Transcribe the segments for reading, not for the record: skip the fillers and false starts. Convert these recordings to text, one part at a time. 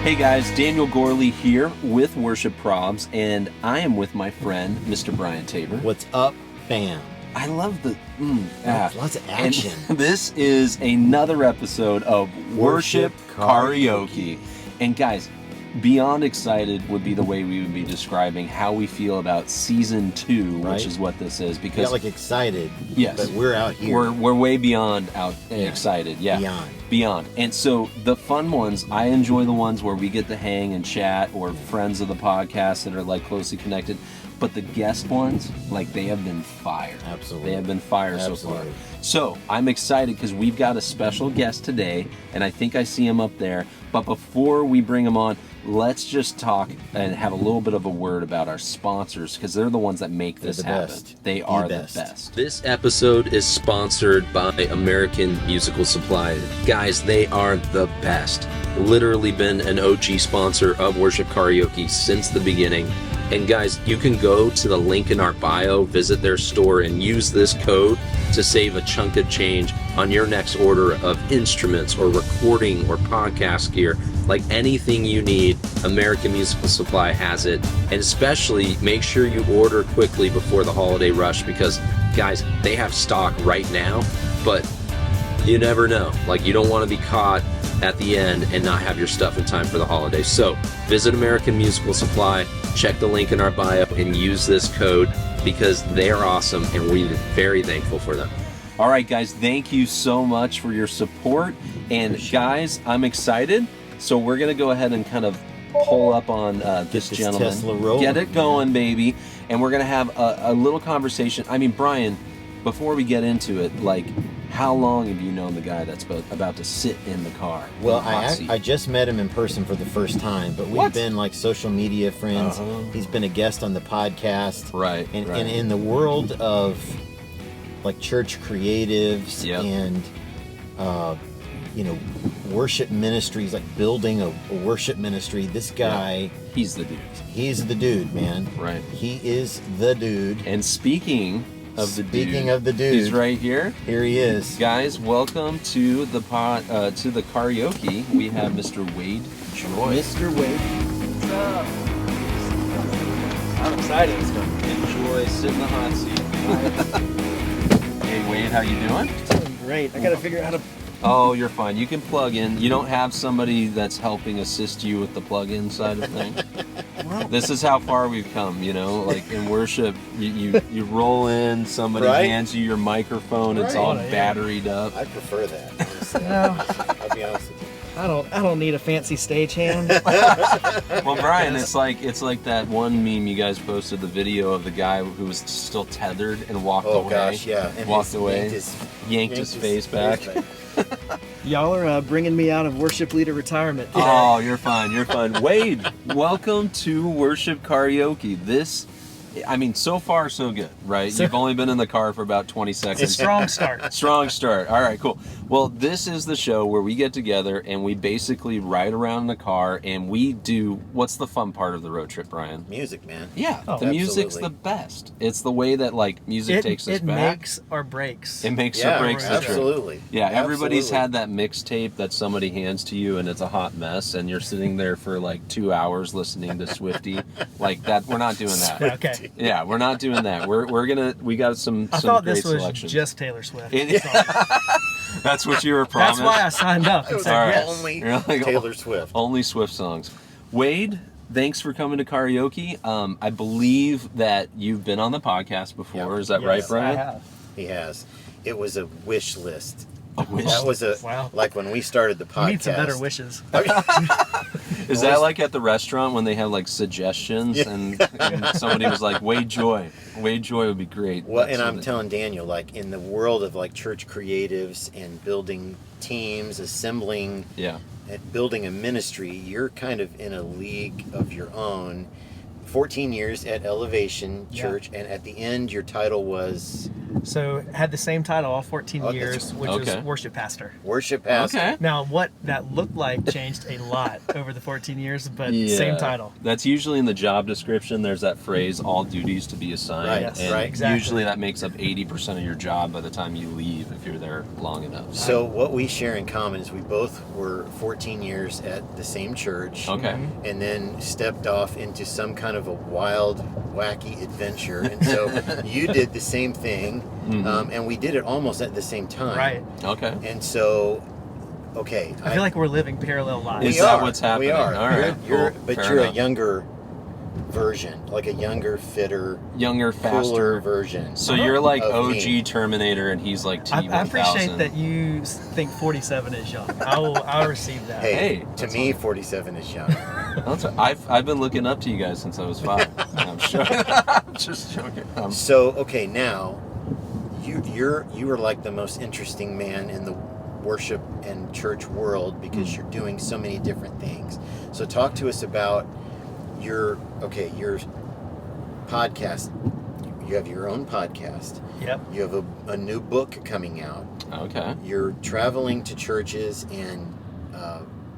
Hey guys, Daniel Gorley here with Worship Probs, and I am with my friend, Mr. Brian Tabor. What's up, fam? I love the Lots of action. And this is another episode of Worship Karaoke. And guys, beyond excited would be the way we would be describing how we feel about season 2, Right. which is what this is. We Because got like excited, yes, but we're out here. we're way beyond excited. Yeah. Beyond. And so the fun ones, I enjoy the ones where we get to hang and chat, or friends of the podcast that are like closely connected. But the guest ones, like, they have been fire. Absolutely. They have been fire so far. Absolutely. So I'm excited because we've got a special guest today, and I think I see him up there. But before we bring him on, let's just talk and have a little bit of a word about our sponsors, because they're the ones that make this happen. Best. They are the best. best. This episode is sponsored by American Musical Supply. Guys, they are the best. Literally been an OG sponsor of Worship Karaoke since the beginning. And guys, you can go to the link in our bio, visit their store, and use this code to save a chunk of change on your next order of instruments or recording or podcast gear. Like anything you need, American Musical Supply has it. And especially make sure you order quickly before the holiday rush, because guys, they have stock right now, but you never know. Like, you don't want to be caught at the end and not have your stuff in time for the holidays. So visit American Musical Supply, check the link in our bio, and use this code, because they are awesome and we're very thankful for them. All right, guys, thank you so much for your support. And guys, I'm excited. So we're going to go ahead and kind of pull up on this gentleman. Tesla rolling. Get it going, baby. And we're going to have a little conversation. I mean, Brian, before we get into it, like, how long have you known the guy that's about to sit in the car? Well, in the hot seat? I just met him in person for the first time, but we've What? been like social media friends. Uh-huh. He's been a guest on the podcast. Right, And, right. and in the world of like church creatives Yep. and worship ministries, like building a worship ministry, this guy, He's the dude. he's the dude, man. Right. He is the dude. And speaking of the dude, he's right here. Here he is. Guys, welcome to the karaoke. We have Mr. Wade Joye. Mr. Wade. What's up? I'm excited. Enjoy, sit in the hot seat. Hey Wade, how you doing? Doing great. I gotta figure out how to. Oh, you're fine. You can plug in. You don't have somebody that's helping assist you with the plug-in side of things. This is how far we've come, like in worship, you roll in, somebody Right? hands you your microphone, it's Right. all Oh, yeah. batteried up. I prefer that, honestly. No, I'll be honest with you. I don't need a fancy stagehand. Well, Brian, it's like that one meme you guys posted, the video of the guy who was still tethered and walked Oh away. gosh, yeah. And Walked away, yanked his face back. Y'all are bringing me out of worship leader retirement. Oh, you're fine. You're fine. Wade, welcome to Worship Karaoke. So far so good, right? So- You've only been in the car for about 20 seconds. Strong start. Strong start. All right, cool. Well, this is the show where we get together and we basically ride around in the car and we do, what's the fun part of the road trip, Brian? Music, man. Yeah, Oh, the music's absolutely. the best. It's the way that music takes us It back. makes or breaks. It makes Yeah, or breaks the trip. absolutely. Yeah, everybody's Absolutely. had that mixtape that somebody hands to you and it's a hot mess and you're sitting there for like 2 hours listening to Swiftie. Like that, we're not doing that. Okay. Yeah, we're not doing that. We got some I thought great this was selections. just Taylor Swift. It- That's what you were promised. That's why I signed up and It was said All right. yes. only You're like, Taylor Swift. Only Swift songs. Wade, thanks for coming to karaoke. I believe that you've been on the podcast before. Yeah. Is that Yes, right, Brian? I have. He has. It was a wish list. A wish That was Wow. like when we started the podcast. You need some better wishes. Is that like at the restaurant when they have like suggestions and somebody was like, Wade Joye would be great. Well, That's and I'm what telling Daniel, like in the world of like church creatives and building teams, assembling, yeah. and building a ministry, you're kind of in a league of your own. 14 years at Elevation Yeah. Church, and at the end, your title was So had the same title all 14 Oh, years, which was worship pastor. Worship pastor. Okay. Now, what that looked like changed a lot over the 14 years, but same title. That's usually in the job description. There's that phrase, all duties to be assigned. Right, Yes, and right. Exactly. usually that makes up 80% of your job by the time you leave if you're there long enough. So what we share in common is we both were 14 years at the same church. Okay. And then stepped off into some kind of a wild, wacky adventure. And so you did the same thing, and we did it almost at the same time. Right. Okay. And so, okay. I feel like we're living parallel lives. Is that what's happening? We are. All right. But Fair you're enough. a younger version, like a younger, fitter, Younger, cooler faster. version. So you're like of OG me. Terminator and he's like I T-1000. appreciate that you think 47 is young. I'll receive that. Hey, to that's me, 47 is young. That's right. I've been looking up to you guys since I was 5. I'm I'm just joking. So, okay, now you are like the most interesting man in the worship and church world because you're doing so many different things. So talk to us about your podcast. You have your own podcast. Yep. You have a new book coming out. Okay. You're traveling to churches and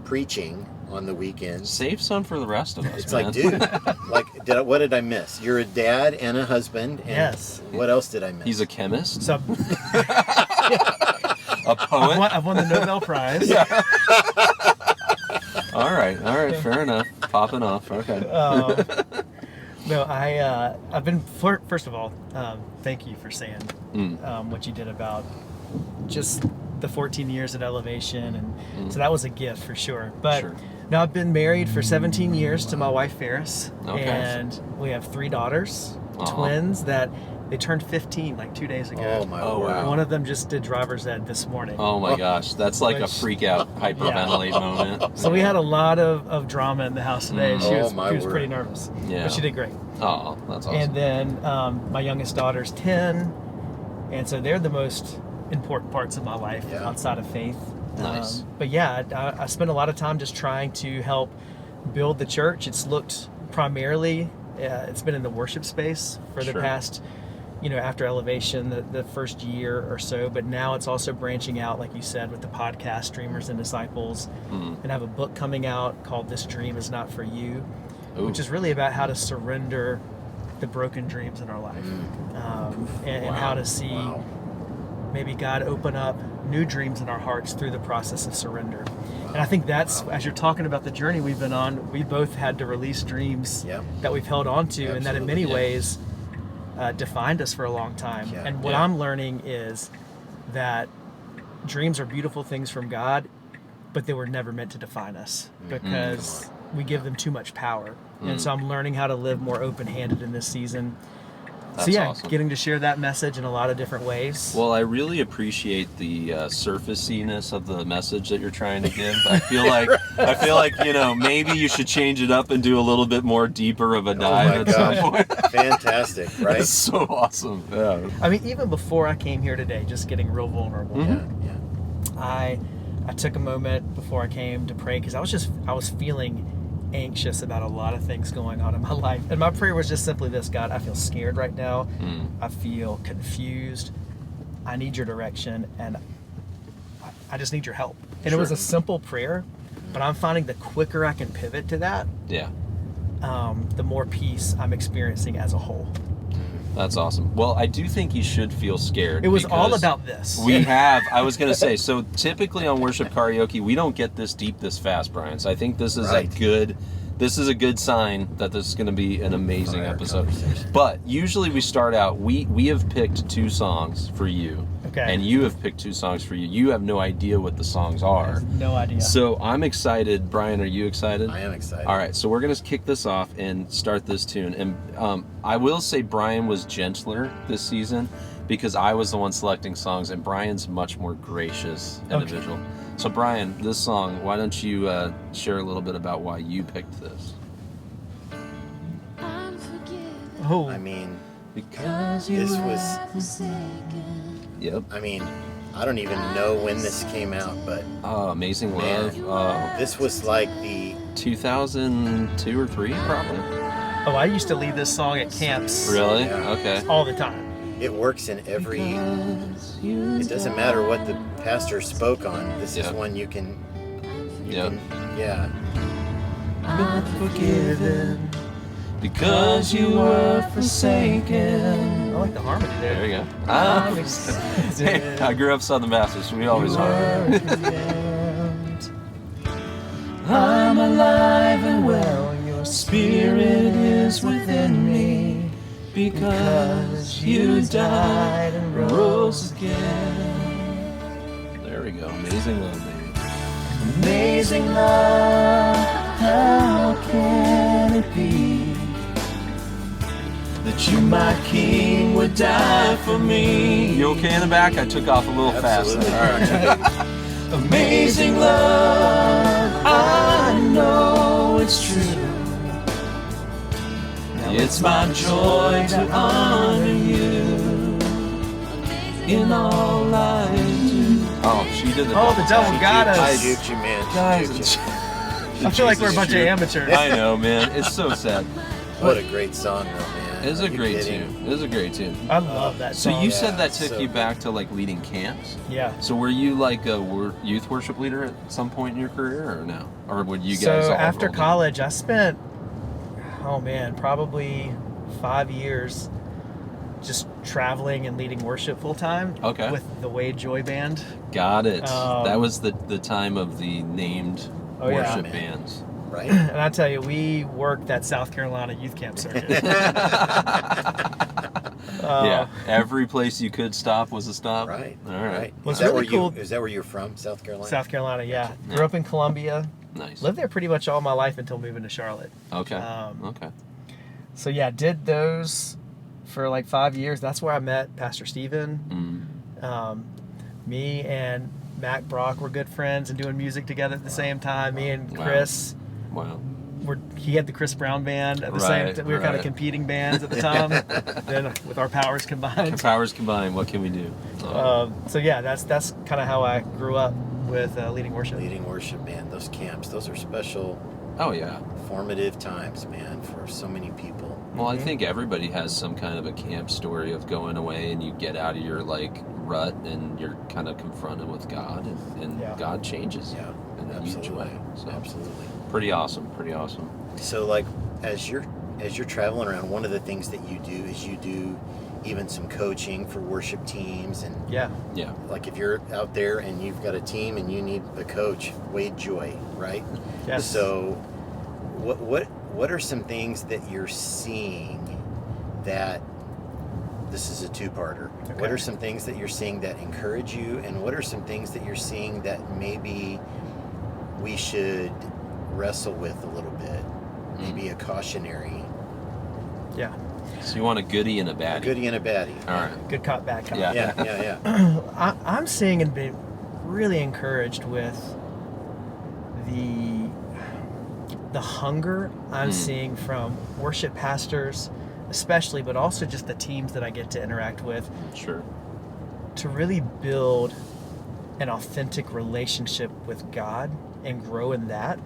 preaching on the weekends. Save some for the rest of us. It's man. like, dude, what did I miss? You're a dad and a husband. And Yes. What else did I miss? He's a chemist, So a poet. I've won the Nobel Prize. All right, fair enough. Popping off. Okay. No, I've been first of all, thank you for saying what you did about just the 14 years at Elevation, and so that was a gift for sure. But Sure. now I've been married for 17 years to my wife Ferris, Okay. and we have 3 daughters, twins that they turned 15 like 2 days ago. Oh my Oh, word! wow. One of them just did driver's ed this morning. Oh my gosh, that's like a Which- freak out, hyperventilate moment. So we had a lot of drama in the house today. She Oh, was, my she was word. pretty nervous, Yeah. but she did great. Oh, that's awesome. And then my youngest daughter's 10, and so they're the most important parts of my life Yeah. outside of faith. Nice. But yeah, I spent a lot of time just trying to help build the church. It's looked primarily, it's been in the worship space for the Sure. past, after Elevation, the first year or so. But now it's also branching out, like you said, with the podcast, Streamers and Disciples. And I have a book coming out called This Dream Is Not For You, Ooh. which is really about how to surrender the broken dreams in our life, and how to see Wow. maybe God open up new dreams in our hearts through the process of surrender. And I think that's, as you're talking about the journey we've been on, we both had to release dreams Yeah. that we've held on to, and that in many Absolutely, yeah. ways defined us for a long time. Yeah. And what Yeah. I'm learning is that dreams are beautiful things from God, but they were never meant to define us because we give them too much power. And so I'm learning how to live more open-handed in this season. That's so yeah, awesome. getting to share that message in a lot of different ways. Well, I really appreciate the surfaciness of the message that you're trying to give. I feel like maybe you should change it up and do a little bit more deeper of a dive at some point. Fantastic, right? It's so awesome. Yeah. I mean, even before I came here today, just getting real vulnerable, Yeah. I took a moment before I came to pray because I was feeling anxious about a lot of things going on in my life. And my prayer was just simply this: God, I feel scared right now. I feel confused. I need your direction, and I just need your help. And it was a simple prayer, but I'm finding the quicker I can pivot to that, Yeah. the more peace I'm experiencing as a whole. That's awesome. Well, I do think you should feel scared. It was all because about this. I was going to say, so typically on Worship Karaoke, we don't get this deep this fast, Brian. So I think this is Right. this is a good sign that this is going to be an amazing Fire episode. conversation. But usually we start out, we have picked 2 songs for you. Okay. And you have picked 2 songs for you. You have no idea what the songs I are. have no idea. So I'm excited. Brian, are you excited? I am excited. All right, so we're going to kick this off and start this tune. And I will say Brian was gentler this season because I was the one selecting songs, and Brian's much more gracious individual. So Brian, this song, why don't you share a little bit about why you picked this? Oh, I mean, Because this was. Yep. I mean, I don't even know when this came out, but Oh, Amazing Love. Man. this was like the 2002 or 3, probably. I used to lead this song at camps Really? Yeah. Okay. all the time. it works in every. It doesn't matter what the pastor spoke on. This is one you can. Yeah. Not forgiven because you were forsaken. I like the harmony there. There you go. I'm I grew up Southern Baptist, so we always are. I'm alive and well, your spirit is within me, because you died and rose again. There we go. Amazing love, baby. Amazing love, how can it be that you, my king, would die for me? You okay in the back? I took off a little fast. Absolutely. All right. Amazing love, I know it's true. Now it's my joy to honor you in all I do. Oh, she did the. Oh, the devil got us. I juked you, man. Guys, Juked you. I feel like we're a bunch of amateurs. I know, man. It's so sad. What a great song, though, man. It is a Are you great kidding? tune. It is a great tune. I love that So song. you said that Yeah, took so you good. back to like leading camps. Yeah. So were you like a youth worship leader at some point in your career, or no? Or would you guys? So all after roll in? college, I spent, probably 5 years just traveling and leading worship full time. Okay. With the Joye band. Got it. Um, That was the time of the named Oh, yeah. worship Man. bands. Right? And I tell you, we worked that South Carolina youth camp circuit. Yeah, every place you could stop was a stop. Right. All right. Right. What's Is that really where cool- Is that where you're from? South Carolina? South Carolina, yeah. Yeah. Grew up in Columbia. Nice. Lived there pretty much all my life until moving to Charlotte. Okay. Um, Okay. So yeah, did those for like 5 years. That's where I met Pastor Stephen. Me and Mac Brock were good friends and doing music together at the same time. Me and Wow. Chris Wow. he had the Chris Brown band at the Right, same. We were kind of right. competing bands at the time. Then with our powers combined. Powers combined. What can we do? So yeah, that's kind of how I grew up with leading worship. Leading worship, man. Those camps, those are special, Oh yeah. formative times, man, for so many people. Well, I think everybody has some kind of a camp story of going away and you get out of your like rut and you're kind of confronted with God and Yeah. God changes Yeah, you in a huge absolutely. way. So Absolutely. pretty awesome. Pretty awesome. So, like, as you're traveling around, one of the things that you do is you do even some coaching for worship teams, and Yeah. Yeah. like if you're out there and you've got a team and you need a coach, Joye, right? Yes. So, what are some things that you're seeing that this is a two-parter? Okay. What are some things that you're seeing that encourage you, and what are some things that you're seeing that maybe we should wrestle with a little bit? Maybe a cautionary, Yeah. So you want a goodie and a baddie. goodie and a baddie. All right. Good cop, bad cop. Yeah. Yeah. I'm seeing and being really encouraged with the hunger I'm seeing from worship pastors, especially, but also just the teams that I get to interact with, Sure. to really build an authentic relationship with God and grow in that.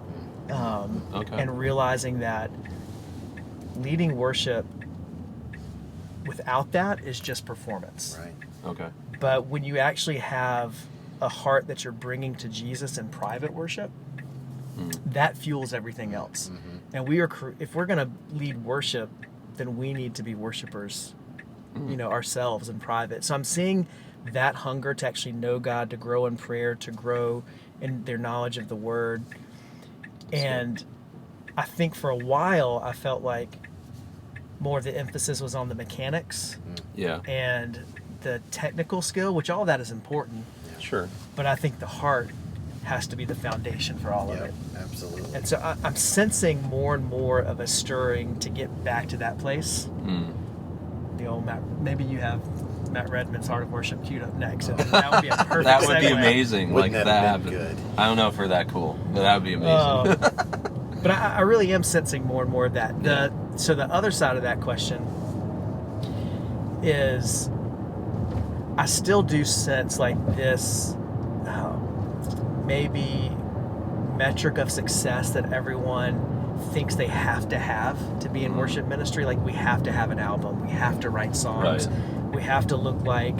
Okay. And realizing that leading worship without that is just performance. Right. Okay. But when you actually have a heart that you're bringing to Jesus in private worship, that fuels everything else. And if we're going to lead worship, then we need to be worshipers, ourselves in private. So I'm seeing that hunger to actually know God, to grow in prayer, to grow in their knowledge of the Word. And I think for a while I felt like more of the emphasis was on the mechanics Yeah. and the technical skill, which all that is important, Sure. but I think the heart has to be the foundation for all of Yeah, it. absolutely. And so I'm sensing more and more of a stirring to get back to that place. The old maybe you have Matt Redman's Heart of Worship queued up next. And that would be a perfect That would be segue. amazing. Wouldn't like that have that. been good? I don't know if we're that cool, but that would be amazing. But I really am sensing more and more of that. Yeah. So the other side of that question is I still do sense like this maybe metric of success that everyone thinks they have to be in worship ministry. Like we have to have an album, we have to write songs, Right. we have to look like,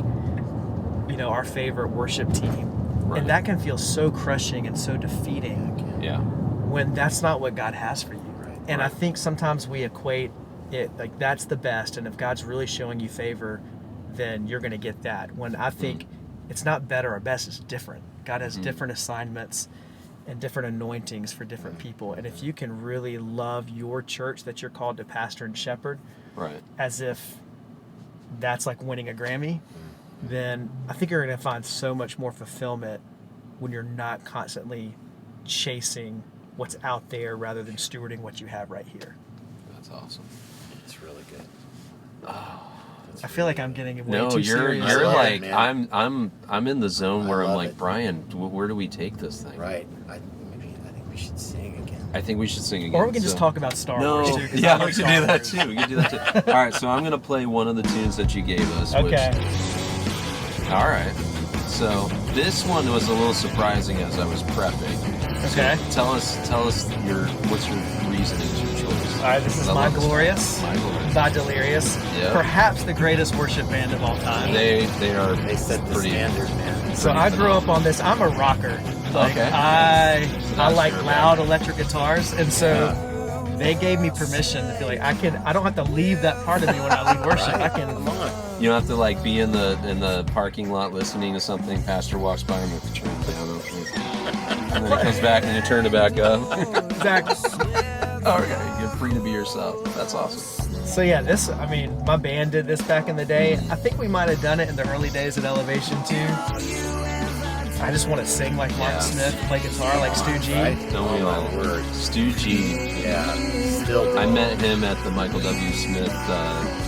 our favorite worship team. Right. And that can feel so crushing and so defeating Yeah. when that's not what God has for you. Right. And I Right. think sometimes we equate it like that's the best, and if God's really showing you favor, then you're going to get that. When I think it's not better or best, it's different. God has different assignments and different anointings for different people. And if you can really love your church that you're called to pastor and shepherd, Right. as if that's like winning a Grammy, then I think you're going to find so much more fulfillment when you're not constantly chasing what's out there rather than stewarding what you have right here. That's awesome. It's really good. I feel like I'm getting way No, too you're serious. I love it, like man. I'm in the zone I where I'm love like, it. Brian, where do we take this thing? Right. I think we should sing again. I think we should sing again. Or we can just so- talk about Star No, Wars too. 'cause I yeah, love we can Star do that Wars. too. We can do that too. All right, so I'm gonna play one of the tunes that you gave us. Okay. Which, all right. So this one was a little surprising as I was prepping. Okay. So tell us what's your reasoning to your choice? All right, this is I My love this song. Glorious My Glorious. by Delirious. Yeah. Perhaps the greatest worship band of all time. They are They set the pretty standard, man. So I grew up on this. I'm a rocker. Like, Okay. I that's like your loud band. electric guitars, and so they gave me permission to feel like I don't have to leave that part of me when I lead worship. I can. Come on. You don't have to like be in the parking lot listening to something. Pastor walks by and you have to turn it down. And then he comes back and you turn it back up. Exactly. Okay, you're free to be yourself. That's awesome. So yeah, my band did this back in the day. I think we might have done it in the early days at Elevation too. I just want to sing like Martin Yeah. Smith, play guitar like Stu G. Right? Don't we all? My word. Stu G. Yeah. Still do. I met him at the Michael W. Smith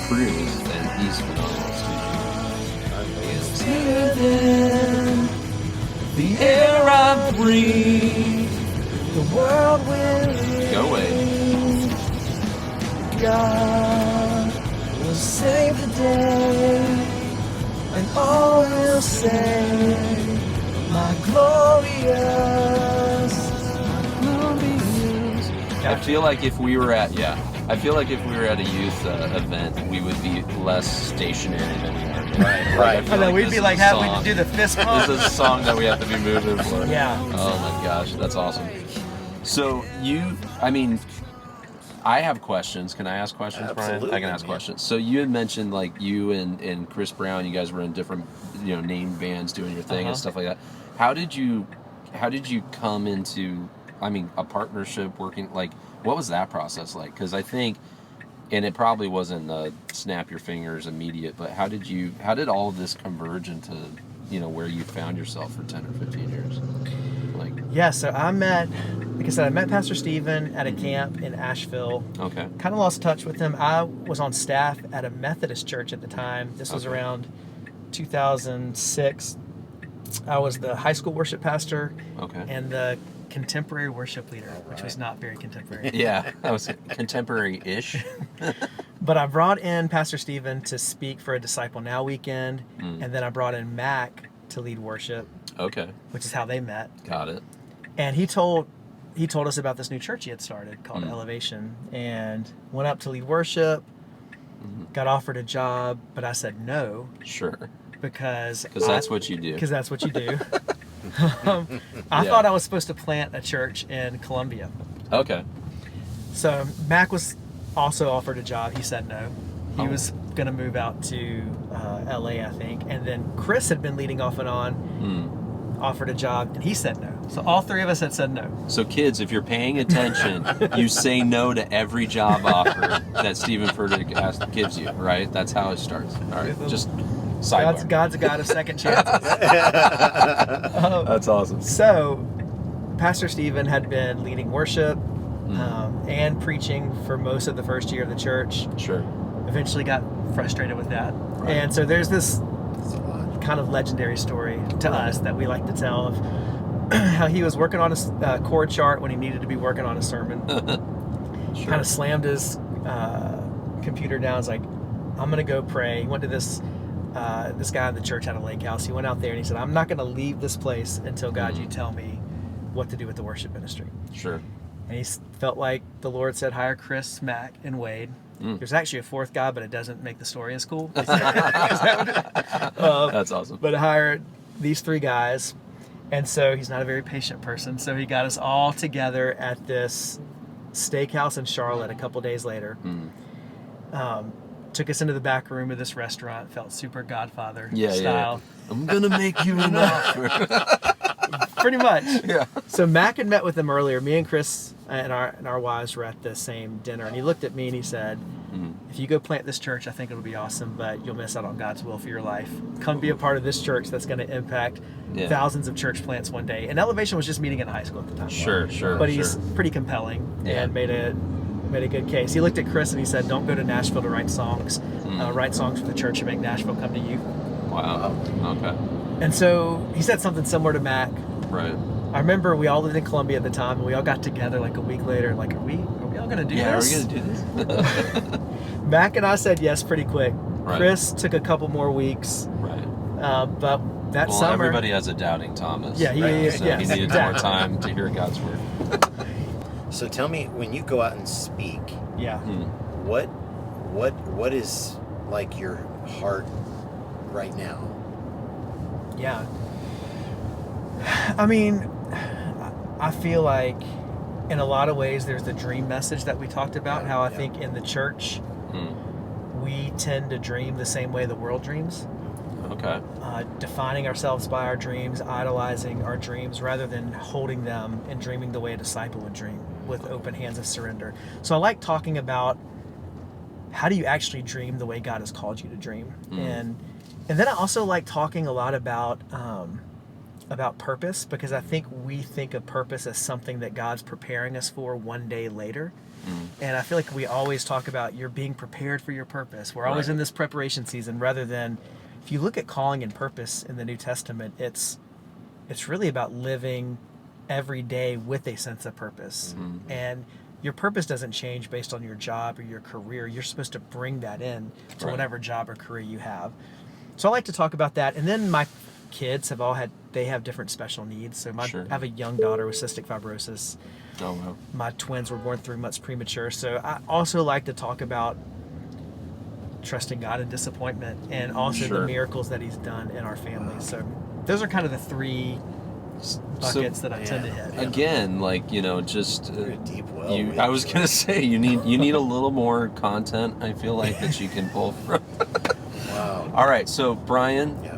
cruise, and he's phenomenal. Stu Unbelievable. The air I breathe, the world will G. Go away. God will save the day, and all will say, my glorious. I feel like if we were at a youth event, we would be less stationary than we are. Now. Right, right. I I feel know, we'd this be is like a having song- to do the fist pump. This is a song that we have to be moving for. Yeah. Oh my gosh, that's awesome. So I have questions. Can I ask questions, Brian? Absolutely, I can ask man. questions. So you had mentioned like you and Chris Brown, you guys were in different, named bands doing your thing and stuff like that. How did you come into, a partnership working, like, what was that process like? Because I think, and it probably wasn't snap your fingers immediate, but how did all of this converge into, where you found yourself for 10 or 15 years? Like, Yeah, so I met Pastor Stephen at a camp in Asheville. okay. Kind of lost touch with him. I was on staff at a Methodist church at the time. This was Okay. around 2006. I was the high school worship pastor Okay. and the contemporary worship leader, which right. was not very contemporary. Yeah, that was contemporary-ish. But I brought in Pastor Stephen to speak for a Disciple Now weekend, and then I brought in Mac to lead worship, Okay, which is how they met. got it. And he told us about this new church he had started called Elevation, and went up to lead worship, got offered a job, but I said no Sure, because that's what you do. Because that's what you do. I Yeah. thought I was supposed to plant a church in Columbia. Okay, So Mac was also offered a job. He said no. He Oh. was going to move out to LA, I think. And then Chris had been leading off and on, offered a job, and he said no. So all three of us had said no. so kids, if you're paying attention, you say no to every job offer that Stephen Furtick gives you, right? That's how it starts. All right, just sidebar. God's a God of second chances. That's awesome. So, Pastor Stephen had been leading worship and preaching for most of the first year of the church. Sure. Eventually got frustrated with that. And so there's this It's a lot. kind of legendary story to us that we like to tell of how he was working on a chord chart when he needed to be working on a sermon. Sure. Kind of slammed his computer down. Was like, I'm going to go pray. He went to this guy in the church had a lake house. He went out there and he said, I'm not going to leave this place until God, you tell me what to do with the worship ministry. Sure. And he felt like the Lord said, hire Chris, Mac, and Wade. There's actually a fourth guy, but it doesn't make the story as cool. That's awesome. But hired these 3 guys. And so he's not a very patient person. So he got us all together at this steakhouse in Charlotte a couple days later. Took us into the back room of this restaurant. Felt super Godfather style. Yeah. I'm going to make you an offer. Pretty much. Yeah. So Mac had met with them earlier. Me and Chris and our wives were at the same dinner. And he looked at me and he said, if you go plant this church, I think it'll be awesome, but you'll miss out on God's will for your life. Come be a part of this church that's going to impact thousands of church plants one day. And Elevation was just meeting in high school at the time. Sure. But he's pretty compelling and made a good case. He looked at Chris and he said, don't go to Nashville to write songs. Write songs for the church and make Nashville come to you. Wow. Okay. And so he said something similar to Mac. Right. I remember we all lived in Columbia at the time, and we all got together like a week later, and like, are we all going to do this? Yeah, are we going to do this? Mac and I said yes pretty quick. Right. Chris took a couple more weeks. Right. But that summer... everybody has a doubting Thomas. Yeah, so yes, he needed exactly. more time to hear God's word. So tell me, when you go out and speak, Yeah. what is like your heart right now? Yeah. I mean, I feel like in a lot of ways there's the dream message that we talked about, how I think in the church we tend to dream the same way the world dreams. Okay. Defining ourselves by our dreams, idolizing our dreams rather than holding them and dreaming the way a disciple would dream with open hands of surrender. So I like talking about how do you actually dream the way God has called you to dream. And then I also like talking a lot about purpose, because I think we think of purpose as something that God's preparing us for one day later. And I feel like we always talk about you're being prepared for your purpose. We're always in this preparation season, rather than, if you look at calling and purpose in the New Testament, it's really about living every day with a sense of purpose. And your purpose doesn't change based on your job or your career. You're supposed to bring that in to whatever job or career you have. So I like to talk about that. And then my kids have different special needs. So I have a young daughter with cystic fibrosis. Oh, wow. My twins were born 3 months premature. So I also like to talk about trusting God in disappointment, and also the miracles that he's done in our family. So those are kind of the 3 buckets that I tend to hit. Again, like, just You're a deep well. I was going to say, you need a little more content, I feel like, that you can pull from. Wow. All right, so Brian, Yeah.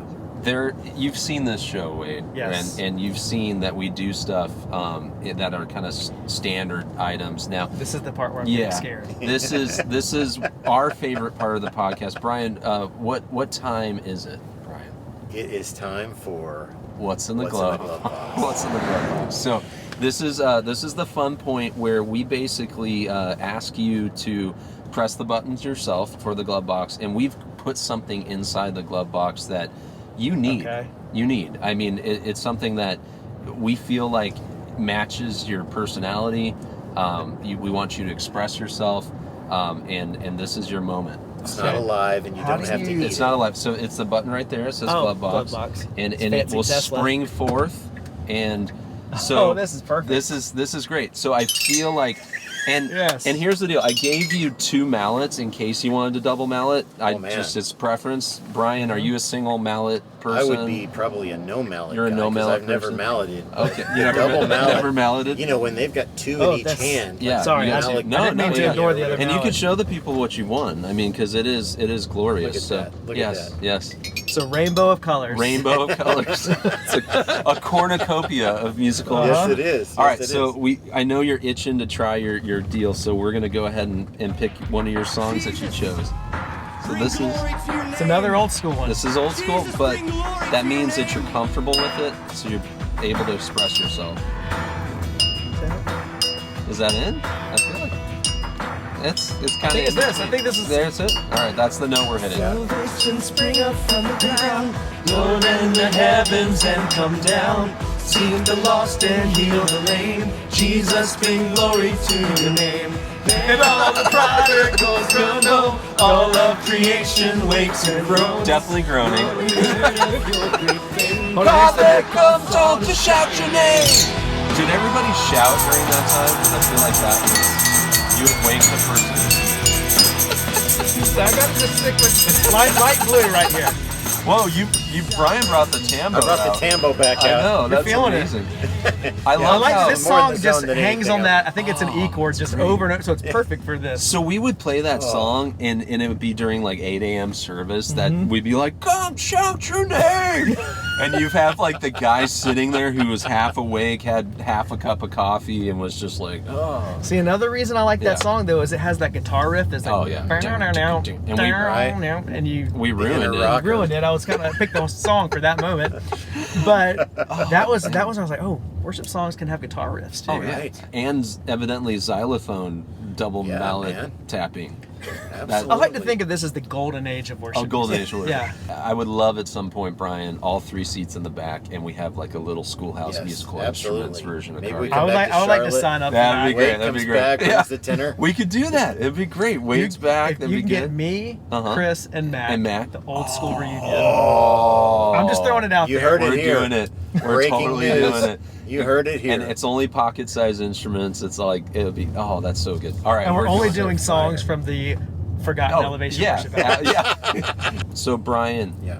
you've seen this show, Wade. Yes. And you've seen that we do stuff that are kind of standard items. Now, This is the part where I'm getting scared. this is our favorite part of the podcast. Brian, what time is it, Brian? It is time for What's in the What's glove? in the glove box? What's in the glove box? So this is the fun point where we basically ask you to press the buttons yourself for the glove box, and we've put something inside the glove box that you need. Okay. You need. I mean, it's something that we feel like matches your personality. We want you to express yourself, and this is your moment. It's not alive, and you How don't do have to you- eat It's it. not alive. So it's the button right there. It says glove box. Glove box. And It's it fancy will Tesla. spring forth. And so this is perfect. This is great. So I feel like, and Yes. and here's the deal. I gave you 2 mallets in case you wanted to double mallet. Man. Just it's preference. Brian, are you a single mallet person? I would be probably a no mallet. You're a guy, no 'cause mallet I've never person? malleted. Okay. The double mallet. Never malleted. You know, when they've got 2 Oh, in each that's- hand. Yeah. Sorry, you I guys- didn't no, mean to yeah. ignore the other And you mallet. can show the people what you won. I mean, because it is glorious. Look at so that. Look at yes, that. yes. So rainbow of colors. Rainbow of colors. It's a cornucopia of musical. Yes, it is. All right, Yes, it so is. I know you're itching to try your deal, so we're gonna go ahead and pick one of your songs that you chose. So It's another old school one. this is old school, but that means that you're comfortable with it, so you're able to express yourself. Is that in? I feel like it's kind I of. think it's this. I think this is. There's it. All right, that's the note we're hitting. Salvation spring up from the ground, Lord in the heavens and come down. Save the lost and heal the lame. Jesus, bring glory to your name. And all the prodigals will know. All of creation wakes and groans. Definitely groaning. Father, comes on to shout your name. Did everybody shout during that time? Because I feel like that was, you would wake the person. So I got to just stick with light blue right here. Whoa, Brian brought the tambo I brought out. the tambo back I out. know, that's feeling it. amazing. I love like how this more in song the just zone than hangs anything on that. else. I think it's an E chord just over and over, so it's perfect for this. So we would play that song, and it would be during like 8 a.m. service that we'd be like, come shout your name! And you'd have like the guy sitting there who was half awake, had half a cup of coffee, and was just like, oh. See, another reason I like Yeah. that song though is it has that guitar riff that's like, Oh, yeah. and We ruined inner it. rock. ruined it. I was kind of picked the song for that moment, but that was I was like, oh, worship songs can have guitar riffs too. Oh, yeah. Right. And evidently xylophone double Yeah, mallet man. tapping. Absolutely. I like to think of this as the golden age of worship. Oh, golden age worship. Yeah. I would love at some point, Brian, all 3 seats in the back, and we have like a little schoolhouse Yes, musical absolutely. instruments version of Maybe karaoke. we come back to I would like to Charlotte. sign up That'd for be that. great. Wade That'd be comes great. back, Yeah. brings the tenor. We could do that. It'd be great. Wade's back. If That'd you be can good. get me, Uh-huh. Chris, and Matt, Matt. the old school reunion. Oh. I'm just throwing it out You there. heard it We're here. doing it. We're Breaking totally news. doing it. You heard it here. And it's only pocket-sized instruments. It's like, it'll be, oh, that's so good. All right. And we're only doing doing songs from the Forgotten Elevation yeah. Worship album. Yeah. So, Brian, Yeah.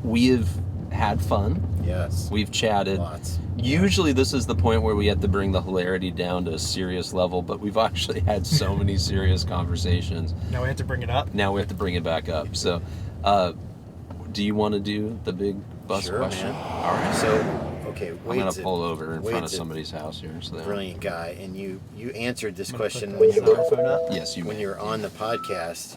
we have had fun. Yes. We've chatted. Lots. Usually this is the point where we have to bring the hilarity down to a serious level, but we've actually had so many serious conversations. Now we have to bring it up. Now we have to bring it back up. So, do you want to do the big bus Sure, question? man. All right. So, okay, I'm going Wade's to a pull over in front of Wade's a somebody's house here. So that- brilliant guy, and you answered this I'm gonna question put when the you were microphone up. Yes, you when may. you were on the podcast.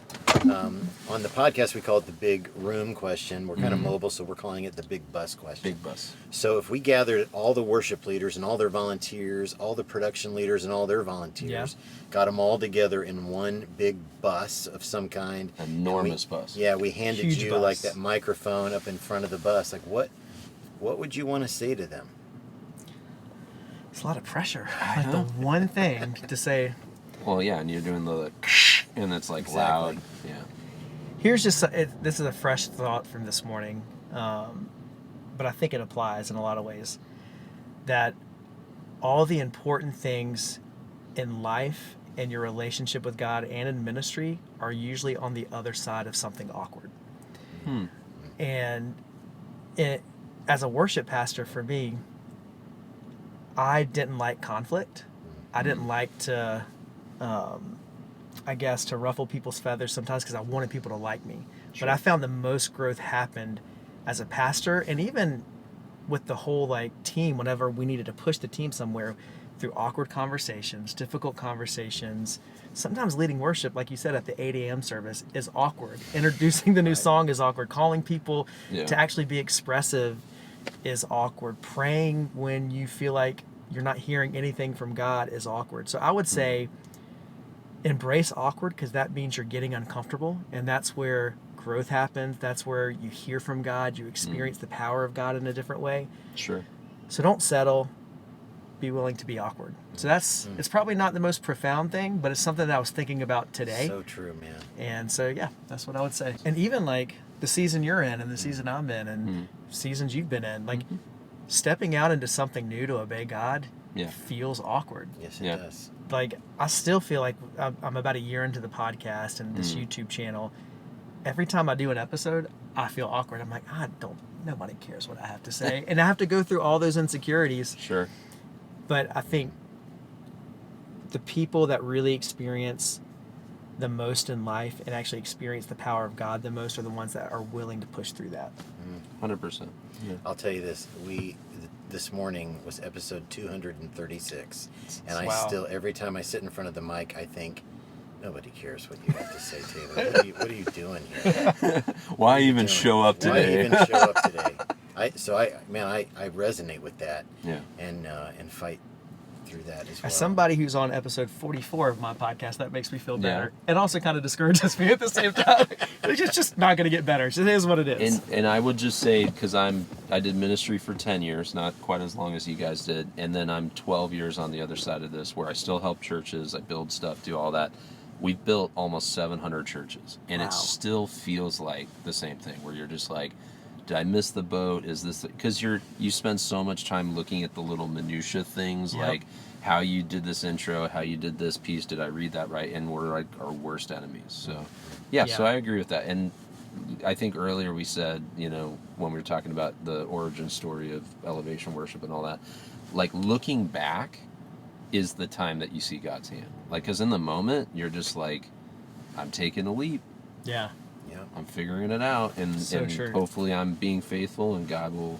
On the podcast, we call it the big room question. We're kind of mobile, so we're calling it the big bus question. Big bus. So if we gathered all the worship leaders and all their volunteers, all the production leaders and all their volunteers, got them all together in one big bus of some kind. Enormous and we, bus. Yeah, we handed Huge you bus. like that microphone up in front of the bus. Like what would you want to say to them? It's a lot of pressure. Like the one thing to say. Well, yeah, and you're doing the and it's like Exactly. loud. Yeah. Here's just this is a fresh thought from this morning, but I think it applies in a lot of ways. That all the important things in life and your relationship with God and in ministry are usually on the other side of something awkward. And as a worship pastor, for me, I didn't like conflict. I didn't like to, I guess, to ruffle people's feathers sometimes because I wanted people to like me. Sure. But I found the most growth happened as a pastor, and even with the whole like team, whenever we needed to push the team somewhere, through awkward conversations, difficult conversations. Sometimes leading worship, like you said, at the 8 a.m. service is awkward. Introducing the new song is awkward. Calling people to actually be expressive is awkward. Praying when you feel like you're not hearing anything from God is awkward. So I would say embrace awkward, because that means you're getting uncomfortable, and that's where growth happens. That's where you hear from God. You experience the power of God in a different way. Sure. So don't settle. Be willing to be awkward. So that's it's probably not the most profound thing, but it's something that I was thinking about today. So true, man. And so yeah, that's what I would say. And even like the season you're in and the season I'm in and seasons you've been in, like stepping out into something new to obey God feels awkward. Yes, it does. Like I still feel like I'm about a year into the podcast and this YouTube channel. Every time I do an episode, I feel awkward. I'm like, nobody cares what I have to say. And I have to go through all those insecurities. Sure. But I think the people that really experience the most in life and actually experience the power of God the most are the ones that are willing to push through that. 100%. Yeah. I'll tell you this. This morning was episode 236. And I Wow. still, every time I sit in front of the mic, I think, nobody cares what you have to say, Taylor. What are you doing here? Why even doing? show up Why today? even show up today? I resonate with that. Yeah. And fight through that as well. As somebody who's on episode 44 of my podcast, that makes me feel Yeah. better. And also kind of discourages me at the same time. It's just not going to get better. It is what it is. And I would just say, because I did ministry for 10 years, not quite as long as you guys did, and then I'm 12 years on the other side of this, where I still help churches, I build stuff, do all that. We've built almost 700 churches, and Wow. it still feels like the same thing, where you're just like, Did I miss the boat? Is this because you spend so much time looking at the little minutia things, Yep. like how you did this intro, how you did this piece, did I read that right? And we're like our worst enemies. So yeah, so I agree with that. And I think earlier we said, you know, when we were talking about the origin story of elevation worship and all that, like looking back is the time that you see God's hand. Like, because in the moment you're just like, I'm taking a leap. Yeah. Yeah. I'm figuring it out, and true. hopefully I'm being faithful, and God will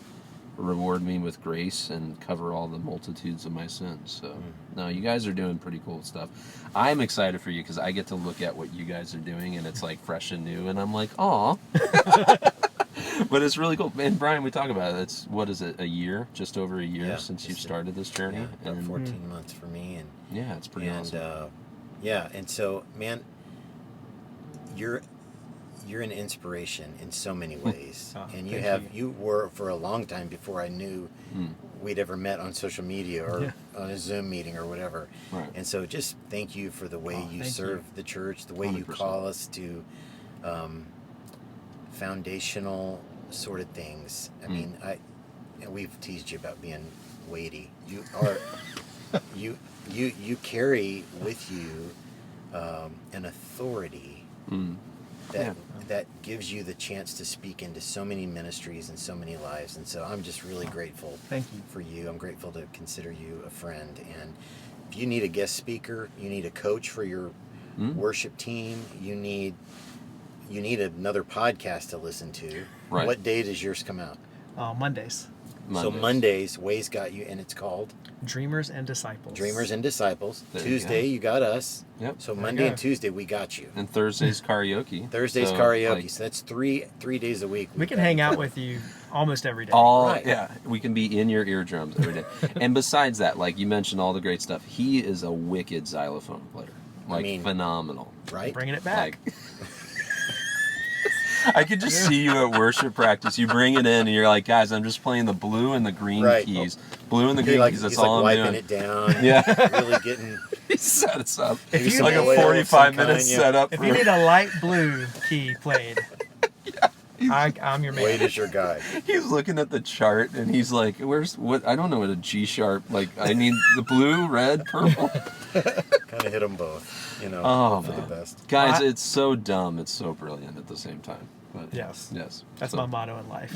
reward me with grace and cover all the multitudes of my sins. So, no, you guys are doing pretty cool stuff. I'm excited for you because I get to look at what you guys are doing, and it's like fresh and new, and I'm like, aw. But it's really cool. And Brian, we talk about it. It's, what is it, a year? Just over a year since you've started this journey? Yeah, about 14 months for me. And yeah, it's pretty awesome. Yeah, and so, man, you're an inspiration in so many ways. And you were for a long time before I knew we'd ever met on social media or on a Zoom meeting or whatever. Right. And so just thank you for the way you serve the church, the way 100%. You call us to foundational sort of things. I mean, and we've teased you about being weighty. You are you carry with you an authority that gives you the chance to speak into so many ministries and so many lives. And so I'm just really grateful for you. I'm grateful to consider you a friend. And if you need a guest speaker, you need a coach for your worship team, you need another podcast to listen to. Right. What day does yours come out? Mondays. So Mondays, Way's got you, and it's called Dreamers and Disciples. Dreamers and Disciples. Tuesday, you got us. Yep. So Monday and Tuesday, we got you. And Thursday's karaoke. Thursday's karaoke. So that's three days a week. We can hang out with you almost every day. Yeah, we can be in your eardrums every day. And besides that, like you mentioned, all the great stuff. He is a wicked xylophone player. Like, phenomenal. Right? Bringing it back. Like, I could just see you at worship practice. You bring it in, and you're like, guys, I'm just playing the blue and the green keys. Blue and the green keys, that's all I'm doing. He's like wiping it down. Yeah. Really getting... He set us up. If you like a 45-minute setup. If you need a light blue key played, I'm your man. Wade is your guy. He's looking at the chart, and he's like, where's what? I don't know what a G sharp, like, I need the blue, red, purple. Kind of hit them both, you know, for the best. Guys, it's so dumb. It's so brilliant at the same time. But yes. That's my motto in life.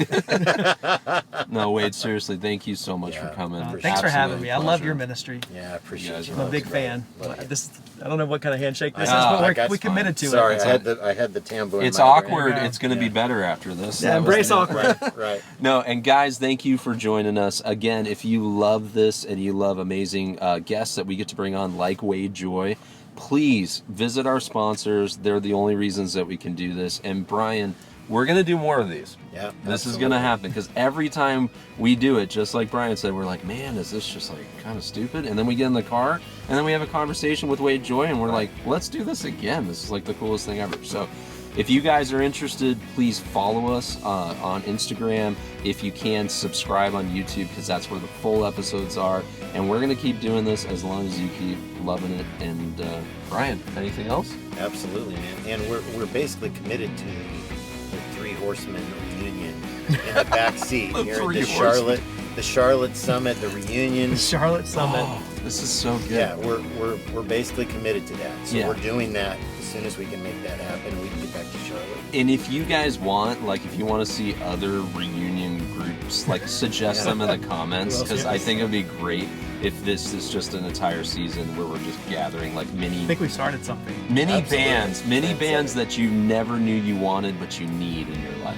No, Wade, seriously, thank you so much for coming. Thanks for having me. I love your ministry. Yeah, I appreciate you. I'm a big fan. I don't know what kind of handshake this is, but we committed to it. Sorry, I had the tambour. It's awkward. It's going to be better after this. Yeah, embrace awkward. Right. No, and guys, thank you for joining us. Again, if you love this and you love amazing guests that we get to bring on, like Wade Joye, please visit our sponsors. They're the only reasons that we can do this. And Brian, we're going to do more of these. Yeah. This is going to happen because every time we do it, just like Brian said, we're like, man, is this just like kind of stupid? And then we get in the car and then we have a conversation with Wade Joye and we're like, let's do this again. This is like the coolest thing ever. So if you guys are interested, please follow us on Instagram. If you can, subscribe on YouTube because that's where the full episodes are. And we're going to keep doing this as long as you keep loving it. And Brian, anything else? Absolutely, man. And we're basically committed to the Three Horsemen reunion in the back seat here at the Charlotte Summit, the reunion. The Charlotte Summit. Oh, this is so good. Yeah, we're basically committed to that. So we're doing that as soon as we can make that happen. We can get back to Charlotte. And if you guys want, like, if you want to see other reunion groups, like, suggest them in the comments because I think it would be great if this is just an entire season where we're just gathering like mini. I think we started something. Mini bands that you never knew you wanted, but you need in your life.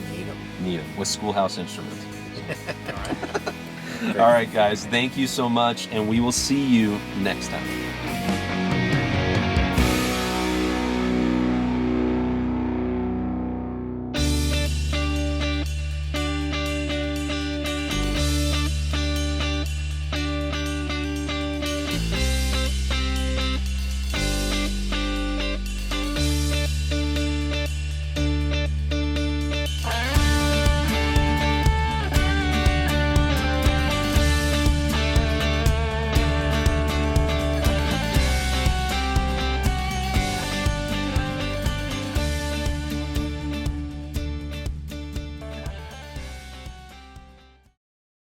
Need them with Schoolhouse Instruments. All right, guys. Thank you so much, and we will see you next time.